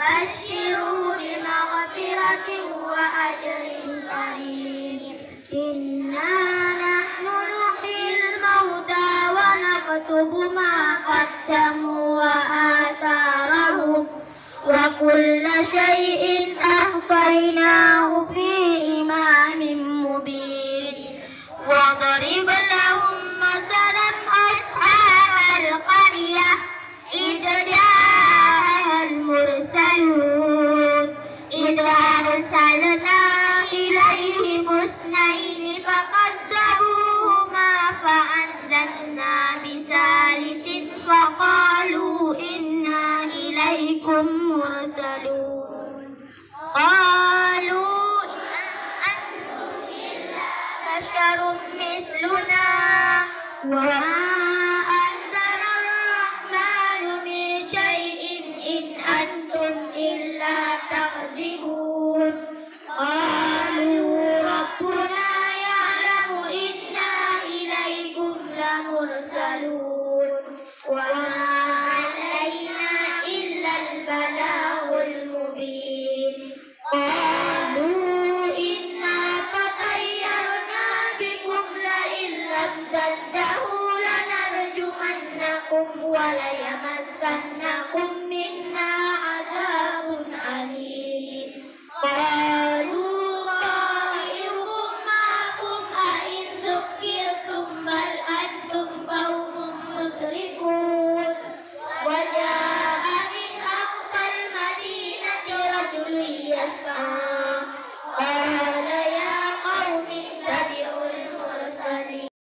فبشروا بمغفرة وأجر كريم. إنا نحن نحيي الموتى ونكتب ما قدموا وآثارهم وكل شيء أحصيناه في إمام مبين. واضرب لهم مثلا أصحاب القرية إذ جاءها المرسلون إذ أرسلنا إليهم اثنين فكذبوهما فعززنا بثالث فقالوا إنا إليكم مرسلون. قالوا إن أنتم إلا بشر مثلنا وما أنزل الرحمن من شيء إن أنتم إلا تكذبون. قالوا ربنا يعلم إنا إليكم لمرسلون وما علينا إلا البلاغ المبين. قالوا إنا تطيرنا بكم لئن لم تنتهوا لنرجمنكم وليمسنكم